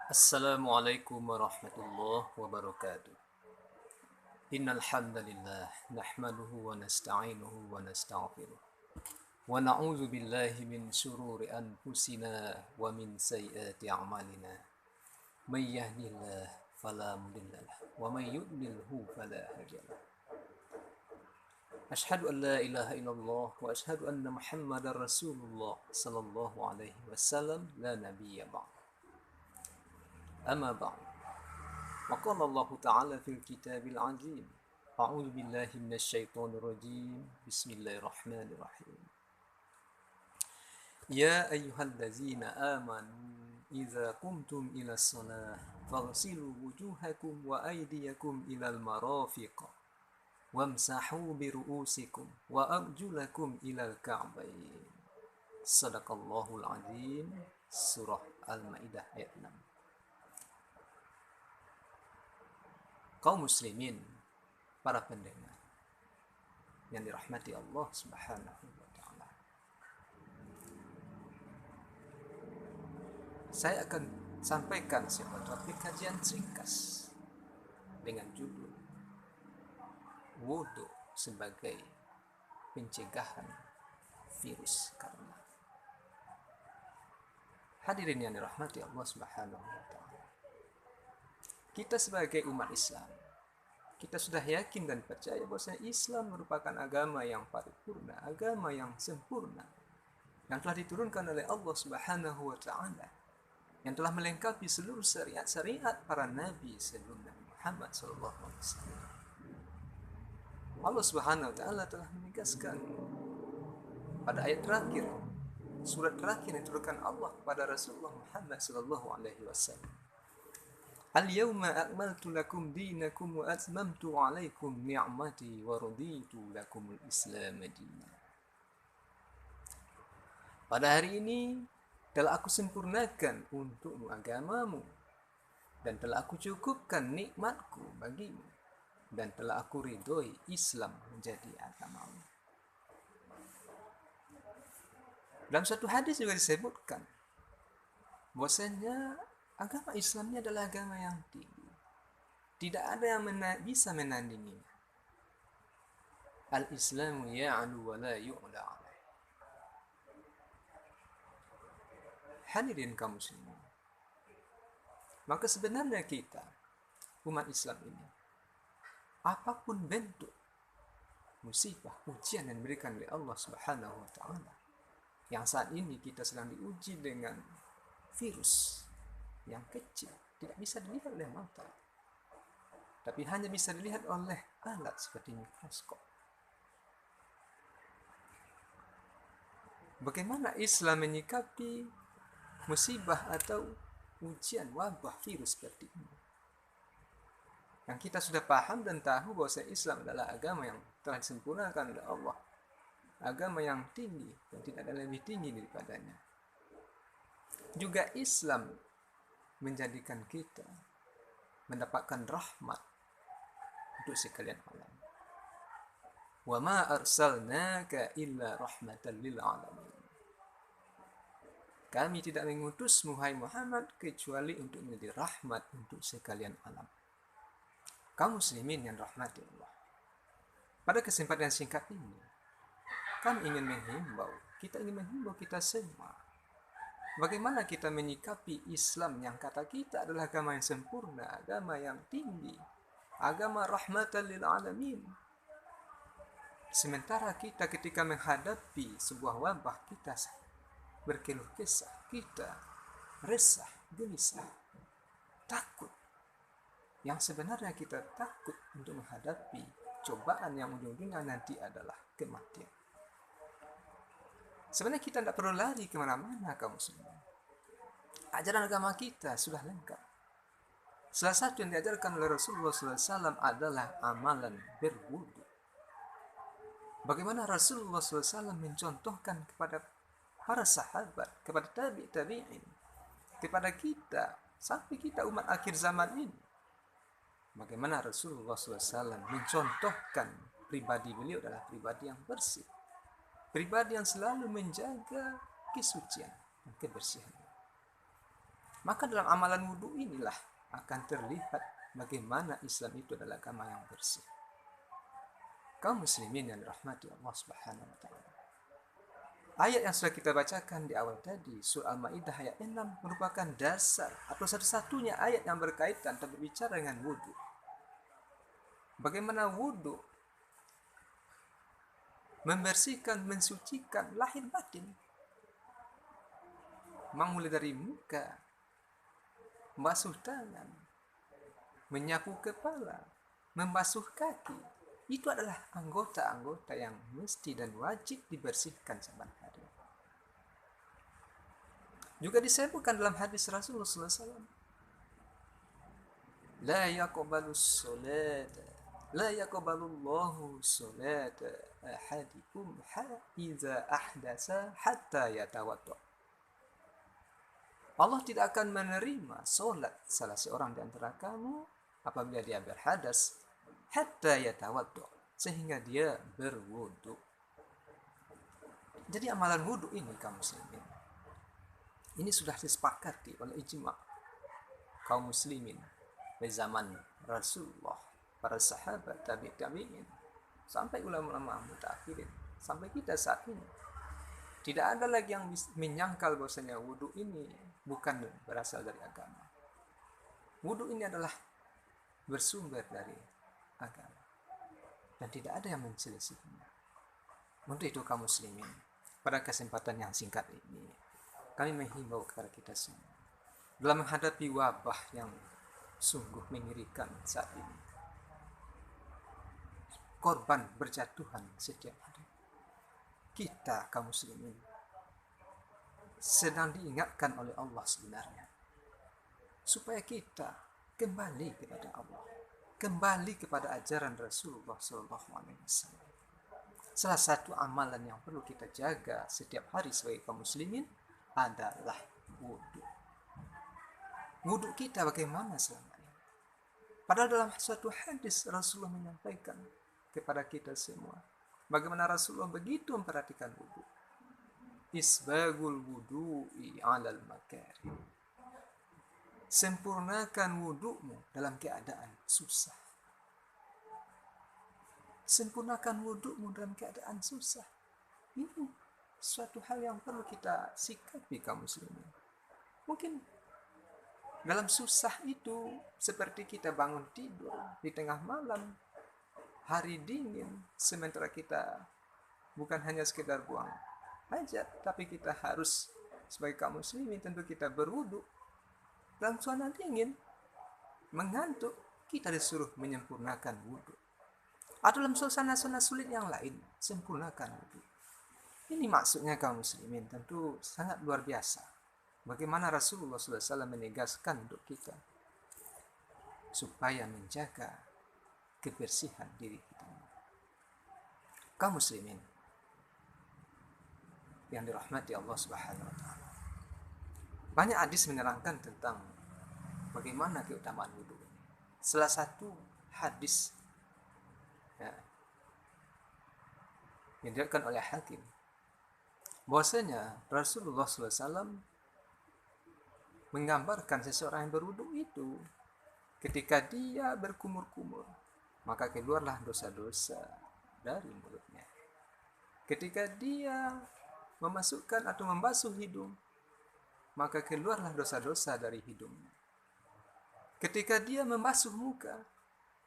Assalamualaikum warahmatullahi wabarakatuh. Innal hamdalillah nahmaduhu wa nasta'inuhu wa nastaghfiruh. Wa na'udzu billahi min shururi anfusina wa min sayyiati a'malina. May yahdihillahu fala mudilla lahu wa may yudlilhu fala hadiya lahu. Asyhadu an la ilaha illallah wa asyhadu anna Muhammadar Rasulullah sallallahu alaihi wasallam la nabiyya ba'd. Amma ba'd. وقال الله تعالى في الكتاب العظيم أعوذ بالله من الشيطان الرجيم بسم الله الرحمن الرحيم يا أيها الذين آمنوا إذا قمتم إلى الصلاة فاغسلوا وجوهكم وأيديكم إلى المرافق وامسحوا برؤوسكم وأرجلكم إلى الكعبين صدق الله العظيم Surah Al-Maidah ayat 6. Kaum muslimin, para pendengar yang dirahmati Allah Subhanahu wa taala. Saya akan sampaikan sebuah topik kajian ringkas dengan judul wudu sebagai pencegahan virus corona. Hadirin yang dirahmati Allah Subhanahu wa taala. Kita sebagai umat Islam, kita sudah yakin dan percaya bahwa Islam merupakan agama yang paripurna, agama yang sempurna, yang telah diturunkan oleh Allah Subhanahu wa taala, yang telah melengkapi seluruh syariat-syariat para nabi sebelum Nabi Muhammad sallallahu alaihi wasallam. Allah Subhanahu wa taala telah menegaskan pada ayat terakhir, surat terakhir yang diturunkan Allah kepada Rasulullah Muhammad sallallahu alaihi wasallam. Al-yawma akmaltu lakum dinakum wa atmamtu alaikum ni'mati wa raditu lakumul Islam dinan. Pada hari ini telah aku sempurnakan untukmu agamamu dan telah aku cukupkan nikmatku bagimu dan telah aku ridhoi Islam menjadi agamamu. Dalam satu hadis juga disebutkan bahwasanya agama Islam ini adalah agama yang tinggi. Tidak ada yang bisa menandinginya. Al-Islamu ya'lu wa la yu'la alaih. Hadirin kaum muslimin. Maka sebenarnya kita, umat Islam ini, apapun bentuk musibah, ujian yang diberikan oleh Allah Subhanahu wa taala, yang saat ini kita sedang diuji dengan virus yang kecil, tidak bisa dilihat oleh mata, tapi hanya bisa dilihat oleh alat seperti mikroskop. Bagaimana Islam menyikapi musibah atau ujian wabah virus seperti ini? Yang kita sudah paham dan tahu bahwa Islam adalah agama yang telah disempurnakan oleh Allah, agama yang tinggi dan tidak ada lebih tinggi daripadanya. Juga Islam menjadikan kita mendapatkan rahmat untuk sekalian alam. Wa ma arsalnaka illa rahmatan lil alamin. Kami tidak mengutusmu hai Muhammad kecuali untuk menjadi rahmat untuk sekalian alam. Kaum muslimin yang rahmati Allah. Pada kesempatan singkat ini, kami ingin menghimbau kita semua, bagaimana kita menyikapi Islam yang kata kita adalah agama yang sempurna, agama yang tinggi, agama rahmatan lil alamin. Sementara kita ketika menghadapi sebuah wabah, kita berkeluh kesah, kita resah, gelisah, takut. Yang sebenarnya kita takut untuk menghadapi cobaan yang ujung-ujungnya nanti adalah kematian. Sebenarnya kita tidak perlu lari kemana-mana kaum muslimin. Ajaran agama kita sudah lengkap. Salah satu yang diajarkan oleh Rasulullah SAW adalah amalan berwudu. Bagaimana Rasulullah SAW mencontohkan kepada para sahabat, kepada tabi'in, kepada kita, sampai kita umat akhir zaman ini. Bagaimana Rasulullah SAW mencontohkan pribadi beliau adalah pribadi yang bersih, pribadi yang selalu menjaga kesucian dan kebersihan. Maka dalam amalan wudhu inilah akan terlihat bagaimana Islam itu adalah agama yang bersih. Kaum muslimin yang dirahmati Allah Subhanahu wa taala. Ayat yang sudah kita bacakan di awal tadi, surah Al-Maidah ayat 6 merupakan dasar atau satu-satunya ayat yang berkaitan dan berbicara dengan wudhu. Bagaimana wudhu membersihkan, mensucikan lahir batin. Mulai dari muka, membasuh tangan, menyapu kepala, membasuh kaki. Itu adalah anggota-anggota yang mesti dan wajib dibersihkan saban hari. Juga disebutkan dalam hadis Rasulullah SAW, La yaqbalus salata, la yaqbalullahu salata ahadikum iza ahdasa hatta yatawadda. Allah tidak akan menerima solat salah seorang di antara kamu apabila dia berhadas hatta yatawadda, sehingga dia berwudu. Jadi amalan wudu ini kaum muslimin, ini sudah disepakati oleh ijma' kaum muslimin di zaman Rasulullah, para sahabat, tabi'in, sampai ulama-ulama mutaakhirin, sampai kita saat ini. Tidak ada lagi yang menyangkal bahwasanya wudu ini bukan berasal dari agama. Wudu ini adalah bersumber dari agama dan tidak ada yang menselisihinya. Untuk itu kaum muslimin, pada kesempatan yang singkat ini kami menghimbau kepada kita semua dalam menghadapi wabah yang sungguh mengerikan saat ini. Korban berjatuhan setiap hari. Kita kaum muslimin sedang diingatkan oleh Allah sebenarnya supaya kita kembali kepada Allah, kembali kepada ajaran Rasulullah SAW. Salah satu amalan yang perlu kita jaga setiap hari sebagai kaum muslimin adalah wudhu. Wudhu kita bagaimana selama ini? Padahal dalam suatu hadis Rasulullah menyampaikan kepada kita semua bagaimana Rasulullah begitu memperhatikan wudhu. Isbagul wudu'i alal makari. Sempurnakan wudhumu dalam keadaan susah. Sempurnakan wudhumu dalam keadaan susah. Ini suatu hal yang perlu kita sikapi kaum muslimin. Mungkin dalam susah itu seperti kita bangun tidur di tengah malam, hari dingin, sementara kita bukan hanya sekedar buang hajat, tapi kita harus sebagai kaum muslimin tentu kita berwudu dalam suasana dingin, mengantuk, kita disuruh menyempurnakan wudu. Atau dalam suasana-suasana sulit yang lain, sempurnakan wudu. Ini maksudnya kaum muslimin tentu sangat luar biasa. Bagaimana Rasulullah SAW menegaskan untuk kita supaya menjaga kebersihan diri kita. Kaum muslimin yang dirahmati Allah Subhanahu wa taala. Banyak hadis menerangkan tentang bagaimana keutamaan wudu ini. Salah satu hadis yang diriwayatkan oleh Hakim bahwasanya Rasulullah SAW menggambarkan seseorang yang berwudu itu ketika dia berkumur-kumur maka keluarlah dosa-dosa dari mulutnya. Ketika dia memasukkan atau membasuh hidung maka keluarlah dosa-dosa dari hidungnya. Ketika dia membasuh muka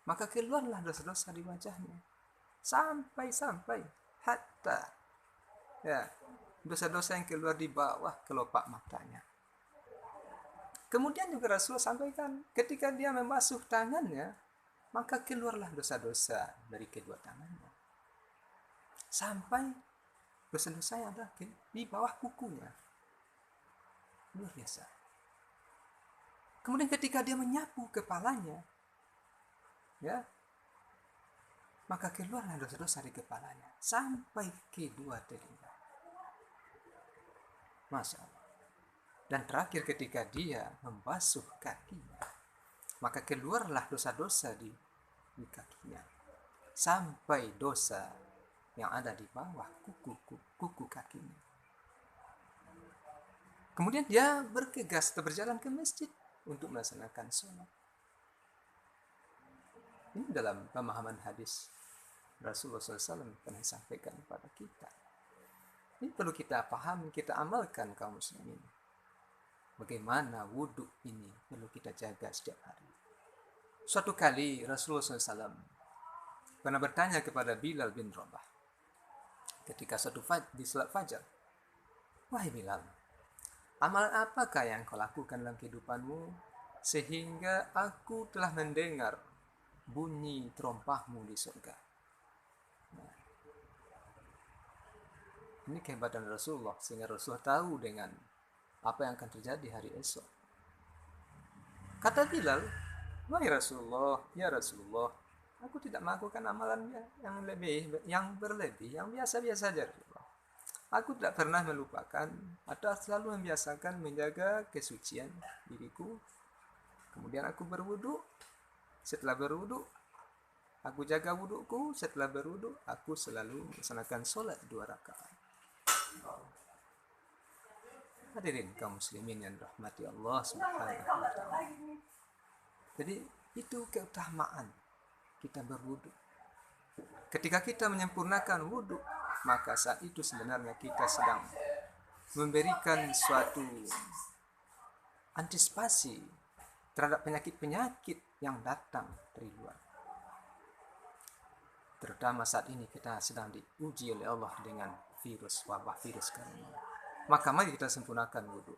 maka keluarlah dosa-dosa di wajahnya. Sampai hatta dosa-dosa yang keluar di bawah kelopak matanya. Kemudian juga Rasulullah sampaikan ketika dia membasuh tangannya maka keluarlah dosa-dosa dari kedua tangannya. Sampai dosa-dosa yang ada di bawah kukunya. Luar biasa. Kemudian ketika dia menyapu kepalanya, maka keluarlah dosa-dosa di kepalanya sampai kedua telinga. Masya Allah. Dan terakhir ketika dia membasuh kakinya, maka keluarlah dosa-dosa di kakinya sampai dosa yang ada di bawah kuku kakinya. Kemudian dia bergegas atau berjalan ke masjid untuk melaksanakan sholat. Ini dalam pemahaman hadis Rasulullah SAW pernah sampaikan kepada kita. Ini perlu kita pahami, kita amalkan kaum muslimin. Bagaimana wudhu ini perlu kita jaga setiap hari. Suatu kali Rasulullah SAW pernah bertanya kepada Bilal bin Rabah ketika di salat fajar, "Wahai Bilal, amalan apakah yang kau lakukan dalam kehidupanmu sehingga aku telah mendengar bunyi terompahmu di surga?" Nah, ini kehebatan Rasulullah, sehingga Rasulullah tahu dengan apa yang akan terjadi hari esok. Kata Bilal, "Wahai Rasulullah, ya Rasulullah, aku tidak melakukan amalan yang berlebih, yang biasa-biasa saja. Aku tidak pernah melupakan atau selalu membiasakan menjaga kesucian diriku. Kemudian aku berwudu. Setelah berwudu, aku jaga wuduku. Setelah berwudu, aku selalu melaksanakan sholat 2 rakaat." Hadirin kaum muslimin yang dirahmati Allah Subhanahu wa taala. Jadi itu keutamaan kita berwudu. Ketika kita menyempurnakan wudu, maka saat itu sebenarnya kita sedang memberikan suatu antisipasi terhadap penyakit-penyakit yang datang dari luar. Terutama saat ini kita sedang diuji oleh Allah dengan wabah virus corona. Maka mari kita sempurnakan wudu.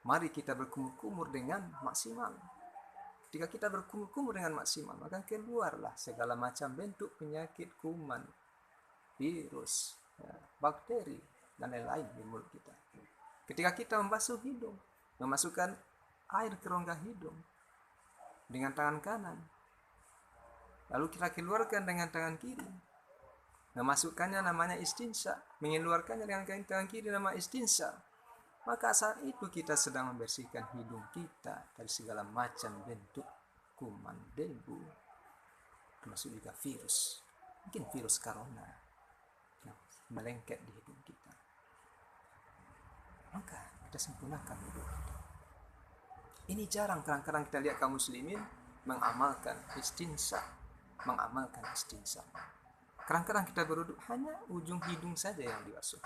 Mari kita berkumur-kumur dengan maksimal. Ketika kita berkumur-kumur dengan maksimal, maka keluarlah segala macam bentuk penyakit kuman, virus, bakteri, dan lain-lain di mulut kita. Ketika kita membasuh hidung, memasukkan air ke rongga hidung dengan tangan kanan, lalu kita keluarkan dengan tangan kiri, memasukkannya namanya istinsya, mengeluarkannya dengan tangan kiri nama istinsya, maka saat itu kita sedang membersihkan hidung kita dari segala macam bentuk kuman, debu, termasuk juga virus, mungkin virus corona yang melengket di hidung kita. Maka kita sempurnakan hidung kita. Ini jarang kadang-kadang kita lihat kaum muslimin mengamalkan istinsya. Kadang-kadang kita berwudu hanya ujung hidung saja yang dibasuh.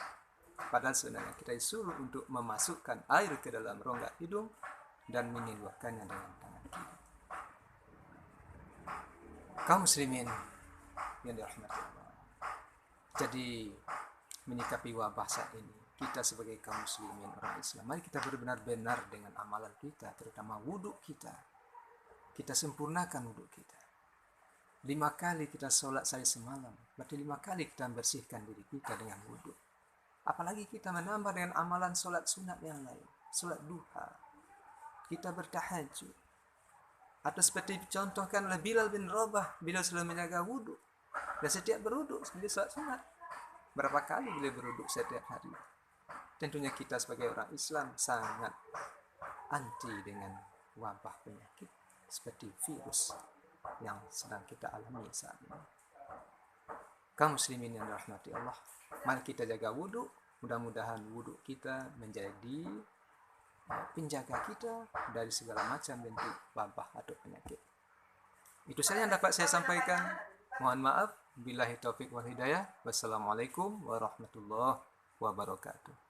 Padahal sebenarnya kita disuruh untuk memasukkan air ke dalam rongga hidung dan mengeluarkannya dengan tangan kiri. Kaum muslimin yang dirahmati Allah. Jadi menyikapi wabah saat ini, kita sebagai kaum muslimin orang Islam, mari kita benar-benar dengan amalan kita, terutama wudu kita. Kita sempurnakan wudu kita. 5 kali kita sholat sehari semalam, berarti 5 kali kita membersihkan diri kita dengan wudu. Apalagi kita menambah dengan amalan sholat sunat yang lain, sholat duha, kita bertahajud. Atau seperti dicontohkan oleh Bilal bin Rabah, beliau selalu menjaga wudu. Dan setiap berwudu, beliau sholat sunat. Berapa kali beliau berwudu setiap hari? Tentunya kita sebagai orang Islam sangat anti dengan wabah penyakit seperti virus yang sedang kita alami saat ini. Kaum muslimin yang dirahmati Allah, mari kita jaga wudu. Mudah-mudahan wudu kita menjadi penjaga kita dari segala macam bentuk wabah atau penyakit. Itu saja yang dapat saya sampaikan. Mohon maaf. Billahi taufiq wal hidayah. Wassalamualaikum warahmatullahi wabarakatuh.